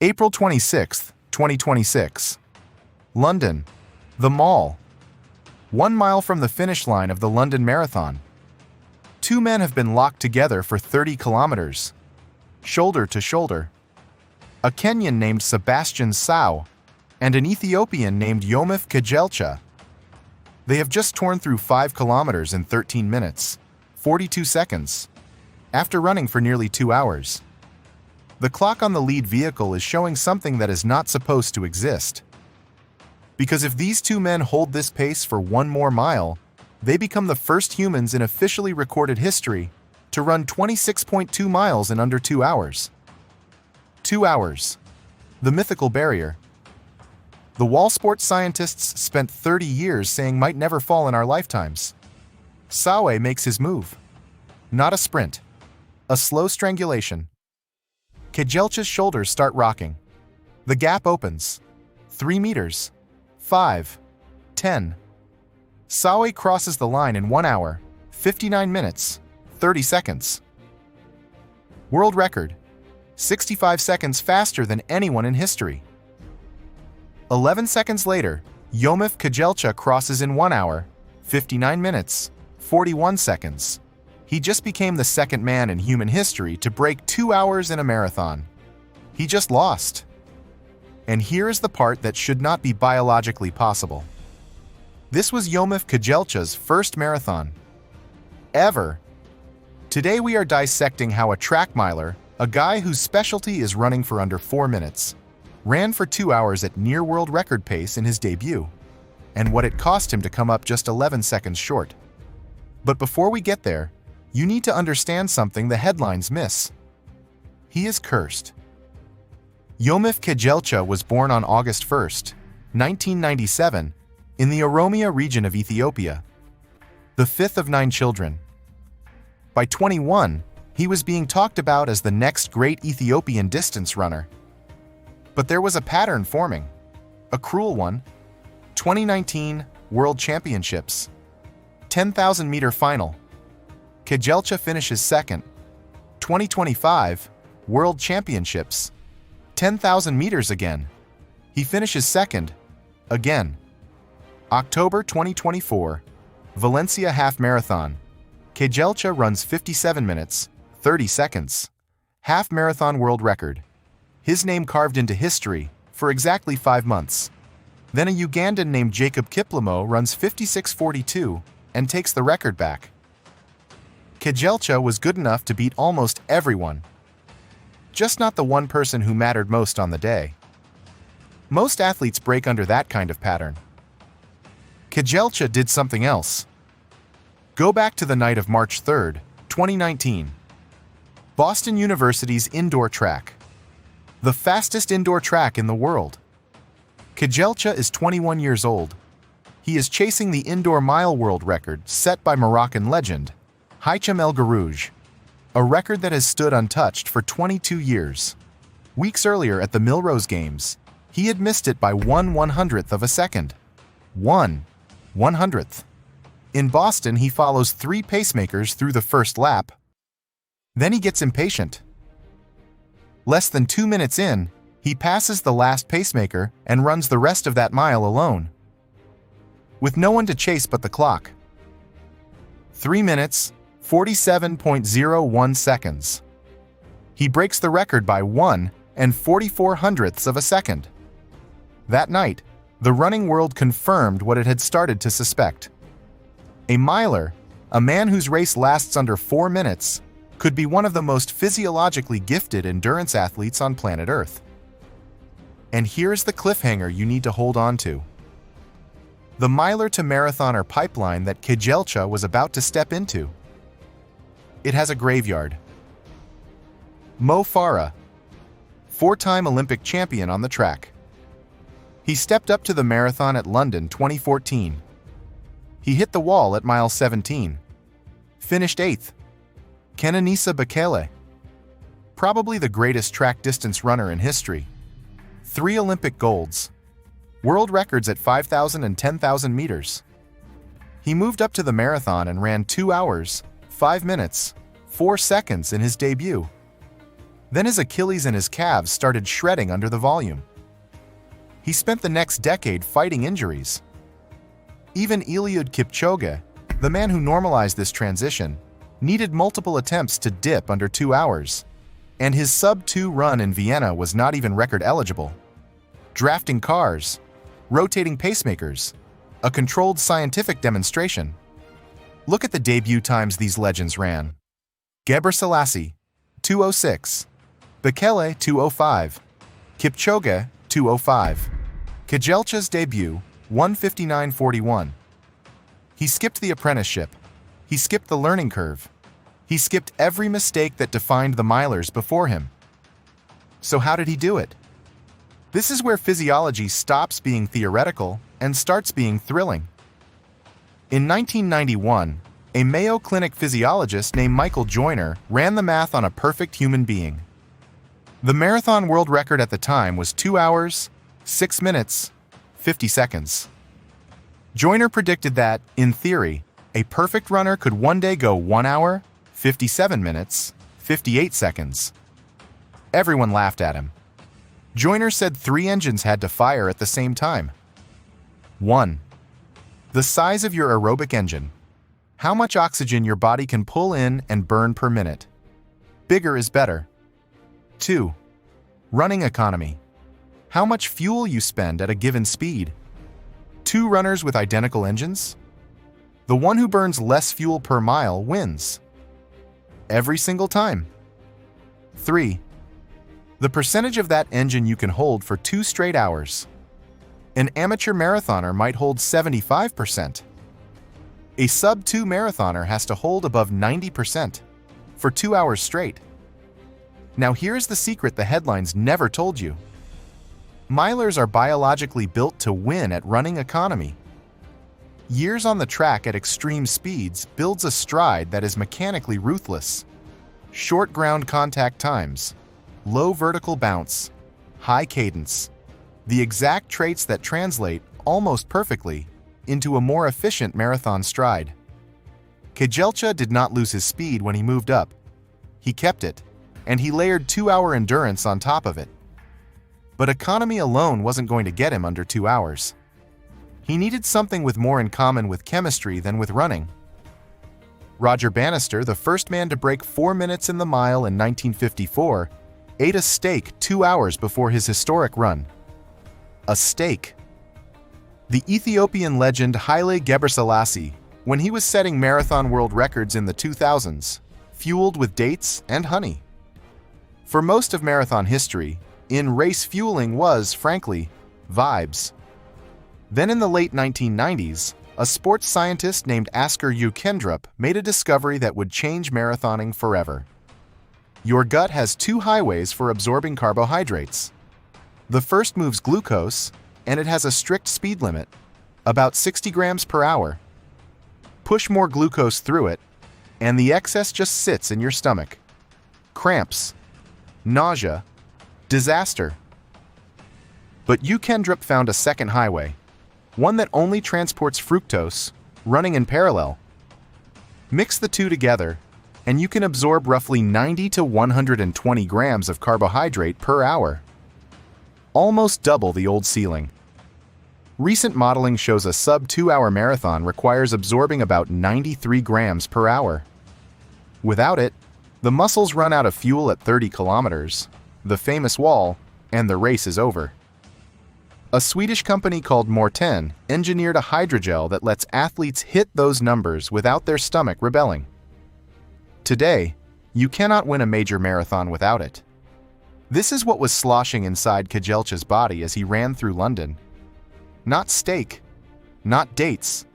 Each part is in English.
April 26, 2026. London. The Mall. 1 mile from the finish line of the London Marathon. Two men have been locked together for 30 kilometers, shoulder to shoulder. A Kenyan named Sebastian Sau and an Ethiopian named Yomif Kejelcha. They have just torn through 5 kilometers in 13 minutes, 42 seconds, after running for nearly 2 hours. The clock on the lead vehicle is showing something that is not supposed to exist. Because if these two men hold this pace for 1 more mile, they become the first humans in officially recorded history to run 26.2 miles in under 2 hours. 2 hours. The mythical barrier. The wall sports scientists spent 30 years saying might never fall in our lifetimes. Sawe makes his move. Not a sprint. A slow strangulation. Kejelcha's shoulders start rocking. The gap opens. 3 meters. 5. 10. Sawe crosses the line in 1 hour, 59 minutes, 30 seconds. World record. 65 seconds faster than anyone in history. 11 seconds later, Yomif Kejelcha crosses in 1 hour, 59 minutes, 41 seconds. He just became the second man in human history to break 2 hours in a marathon. He just lost. And here is the part that should not be biologically possible. This was Yomif Kejelcha's first marathon. Ever. Today we are dissecting how a track miler, a guy whose specialty is running for under 4 minutes, ran for 2 hours at near world record pace in his debut, and what it cost him to come up just 11 seconds short. But before we get there, you need to understand something the headlines miss. He is cursed. Yomif Kejelcha was born on August 1, 1997, in the Oromia region of Ethiopia, the 5th of 9 children. By 21, he was being talked about as the next great Ethiopian distance runner. But there was a pattern forming, a cruel one. 2019 World Championships, 10,000-meter final. Kejelcha finishes second. 2025 World Championships, 10,000 meters again. He finishes second, again. October 2024, Valencia Half Marathon. Kejelcha runs 57 minutes, 30 seconds. Half marathon world record. His name carved into history for exactly 5 months. Then a Ugandan named Jacob Kiplimo runs 56:42 and takes the record back. Kejelcha was good enough to beat almost everyone. Just not the one person who mattered most on the day. Most athletes break under that kind of pattern. Kejelcha did something else. Go back to the night of March 3, 2019. Boston University's indoor track. The fastest indoor track in the world. Kejelcha is 21 years old. He is chasing the indoor mile world record set by Moroccan legend, Hicham El Garouj, a record that has stood untouched for 22 years. Weeks earlier at the Millrose Games, he had missed it by 1/100th of a second. 1/100th. In Boston, he follows 3 pacemakers through the first lap. Then he gets impatient. Less than 2 minutes in, he passes the last pacemaker and runs the rest of that mile alone, with no one to chase but the clock. 3 minutes, 47.01 seconds. He breaks the record by 1/4400ths of a second. That night, the running world confirmed what it had started to suspect. A miler, a man whose race lasts under 4 minutes, could be one of the most physiologically gifted endurance athletes on planet Earth. And here's the cliffhanger you need to hold on to. The miler to marathoner pipeline that Kejelcha was about to step into. It has a graveyard. Mo Farah, 4-time Olympic champion on the track. He stepped up to the marathon at London 2014. He hit the wall at mile 17. Finished 8th. Kenenisa Bekele, probably the greatest track distance runner in history. 3 Olympic golds. World records at 5,000 and 10,000 meters. He moved up to the marathon and ran 2 hours, 5 minutes, 4 seconds in his debut. Then his Achilles and his calves started shredding under the volume. He spent the next decade fighting injuries. Even Eliud Kipchoge, the man who normalized this transition, needed multiple attempts to dip under 2 hours, and his sub-2 run in Vienna was not even record eligible. Drafting cars, rotating pacemakers, a controlled scientific demonstration. Look at the debut times these legends ran. Gebre Selassie, 2:06. Bekele, 2:05. Kipchoge, 2:05. Kejelcha's debut, 1:59:41. He skipped the apprenticeship. He skipped the learning curve. He skipped every mistake that defined the milers before him. So how did he do it? This is where physiology stops being theoretical and starts being thrilling. In 1991, a Mayo Clinic physiologist named Michael Joyner ran the math on a perfect human being. The marathon world record at the time was 2 hours, 6 minutes, 50 seconds. Joyner predicted that, in theory, a perfect runner could one day go 1 hour, 57 minutes, 58 seconds. Everyone laughed at him. Joyner said 3 engines had to fire at the same time. 1. The size of your aerobic engine. How much oxygen your body can pull in and burn per minute. Bigger is better. 2. Running economy. How much fuel you spend at a given speed. 2 runners with identical engines? The one who burns less fuel per mile wins. Every single time. 3. The percentage of that engine you can hold for 2 straight hours. An amateur marathoner might hold 75%. A sub-2 marathoner has to hold above 90% for 2 hours straight. Now here's the secret the headlines never told you. Milers are biologically built to win at running economy. Years on the track at extreme speeds builds a stride that is mechanically ruthless. Short ground contact times, low vertical bounce, high cadence, the exact traits that translate, almost perfectly, into a more efficient marathon stride. Kejelcha did not lose his speed when he moved up. He kept it, and he layered 2-hour endurance on top of it. But economy alone wasn't going to get him under 2 hours. He needed something with more in common with chemistry than with running. Roger Bannister, the first man to break 4 minutes in the mile in 1954, ate a steak 2 hours before his historic run. A steak. The Ethiopian legend Haile Gebrselassie, when he was setting marathon world records in the 2000s, fueled with dates and honey. For most of marathon history, in-race fueling was, frankly, vibes. Then in the late 1990s, a sports scientist named Asker U. Kendrup made a discovery that would change marathoning forever. Your gut has 2 highways for absorbing carbohydrates. The first moves glucose, and it has a strict speed limit, about 60 grams per hour. Push more glucose through it, and the excess just sits in your stomach. Cramps, nausea, disaster. But U. Kendrup found a second highway, one that only transports fructose, running in parallel. Mix the two together, and you can absorb roughly 90 to 120 grams of carbohydrate per hour. Almost double the old ceiling. Recent modeling shows a sub-2-hour marathon requires absorbing about 93 grams per hour. Without it, the muscles run out of fuel at 30 kilometers, the famous wall, and the race is over. A Swedish company called Morten engineered a hydrogel that lets athletes hit those numbers without their stomach rebelling. Today, you cannot win a major marathon without it. This is what was sloshing inside Kejelcha's body as he ran through London. Not steak, not dates,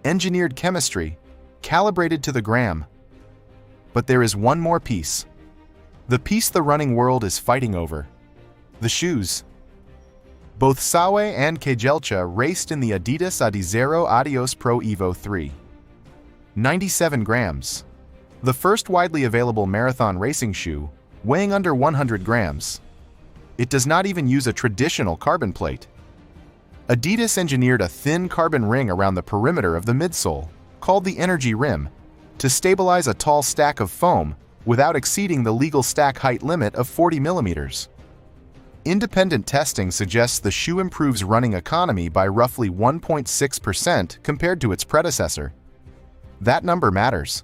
engineered chemistry, calibrated to the gram. But there is one more piece. The piece the running world is fighting over. The shoes. Both Sawe and Kejelcha raced in the Adidas Adizero Adios Pro Evo 3. 97 grams. The first widely available marathon racing shoe, weighing under 100 grams. It does not even use a traditional carbon plate. Adidas engineered a thin carbon ring around the perimeter of the midsole, called the Energy Rim, to stabilize a tall stack of foam without exceeding the legal stack height limit of 40 millimeters. Independent testing suggests the shoe improves running economy by roughly 1.6% compared to its predecessor. That number matters,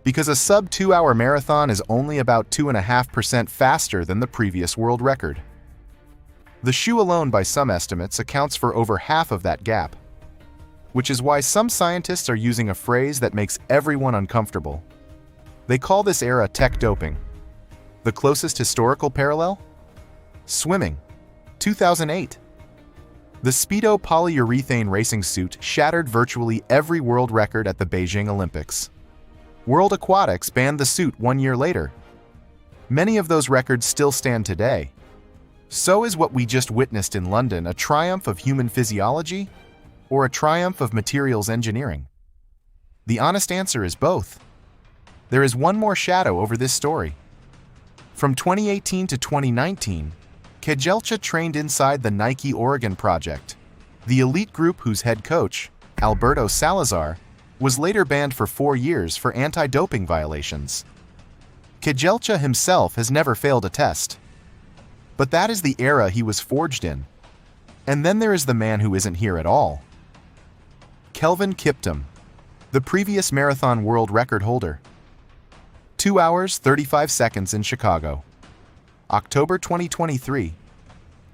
because a sub 2-hour marathon is only about 2.5% faster than the previous world record. The shoe alone, by some estimates, accounts for over half of that gap, which is why some scientists are using a phrase that makes everyone uncomfortable. They call this era tech doping. The closest historical parallel? Swimming, 2008. The Speedo polyurethane racing suit shattered virtually every world record at the Beijing Olympics. World Aquatics banned the suit 1 year later. Many of those records still stand today. So is what we just witnessed in London a triumph of human physiology or a triumph of materials engineering? The honest answer is both. There is one more shadow over this story. From 2018 to 2019, Kejelcha trained inside the Nike Oregon Project, the elite group whose head coach, Alberto Salazar, was later banned for 4 years for anti-doping violations. Kejelcha himself has never failed a test. But that is the era he was forged in. And then there is the man who isn't here at all. Kelvin Kiptum, the previous marathon world record holder. 2 hours, 35 seconds in Chicago. October 2023.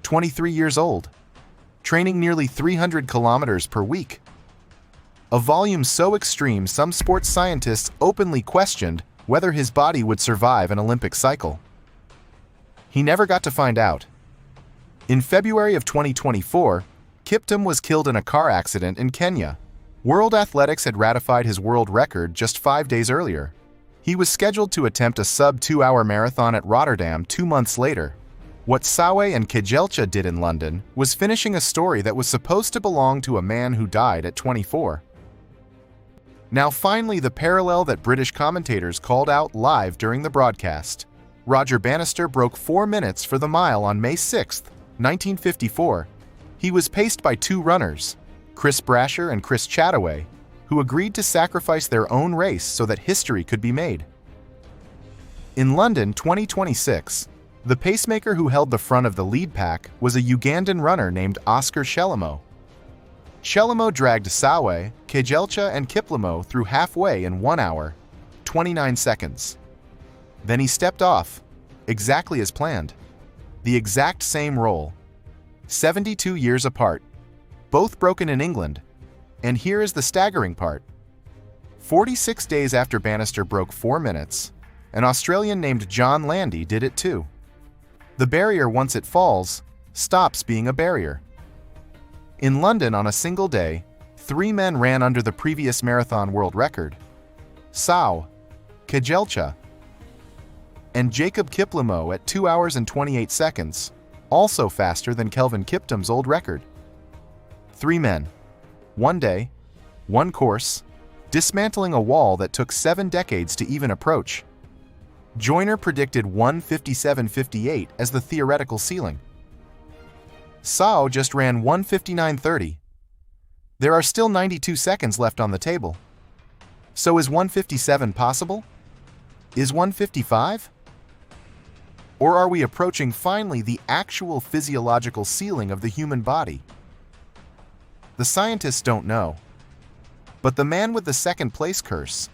23 years old. Training nearly 300 kilometers per week. A volume so extreme some sports scientists openly questioned whether his body would survive an Olympic cycle. He never got to find out. In February of 2024, Kiptum was killed in a car accident in Kenya. World Athletics had ratified his world record just 5 days earlier. He was scheduled to attempt a sub 2-hour marathon at Rotterdam 2 months later. What Sawe and Kejelcha did in London was finishing a story that was supposed to belong to a man who died at 24. Now finally, the parallel that British commentators called out live during the broadcast. Roger Bannister broke 4 minutes for the mile on May 6, 1954. He was paced by 2 runners, Chris Brasher and Chris Chataway, who agreed to sacrifice their own race so that history could be made. In London 2026, the pacemaker who held the front of the lead pack was a Ugandan runner named Oscar Shelimo. Shelimo dragged Sawe, Kejelcha, and Kiplimo through halfway in 1 hour, 29 seconds. Then he stepped off, exactly as planned. The exact same role. 72 years apart. Both broken in England. And here is the staggering part. 46 days after Bannister broke 4 minutes, an Australian named John Landy did it too. The barrier, once it falls, stops being a barrier. In London on a single day, 3 men ran under the previous marathon world record. Sawe, Kejelcha, and Jacob Kiplimo at 2 hours and 28 seconds, also faster than Kelvin Kiptum's old record. 3 men. 1 day, 1 course, dismantling a wall that took 7 decades to even approach. Joyner predicted 1:57.58 as the theoretical ceiling. Sawe just ran 1:59.30. There are still 92 seconds left on the table. So is 1:57 possible? Is 1:55? Or are we approaching finally the actual physiological ceiling of the human body? The scientists don't know. But the man with the second place curse,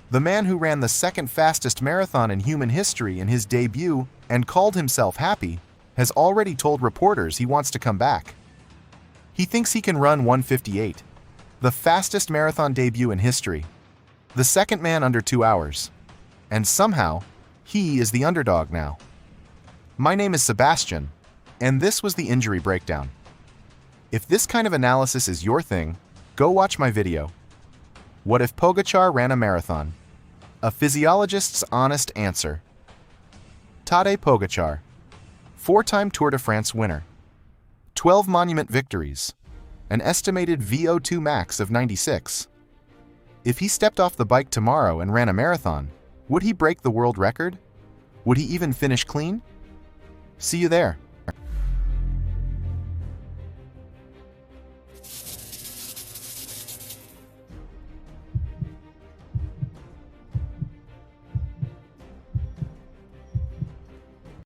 the man who ran the second fastest marathon in human history in his debut and called himself happy, has already told reporters he wants to come back. He thinks he can run 1:58, the fastest marathon debut in history, the second man under 2 hours. And somehow, he is the underdog now. My name is Sebastian, and this was the Injury Breakdown. If this kind of analysis is your thing, go watch my video. What if Pogačar ran a marathon? A physiologist's honest answer. Tadej Pogačar, 4-time Tour de France winner, 12 monument victories, an estimated VO2 max of 96. If he stepped off the bike tomorrow and ran a marathon, would he break the world record? Would he even finish clean? See you there.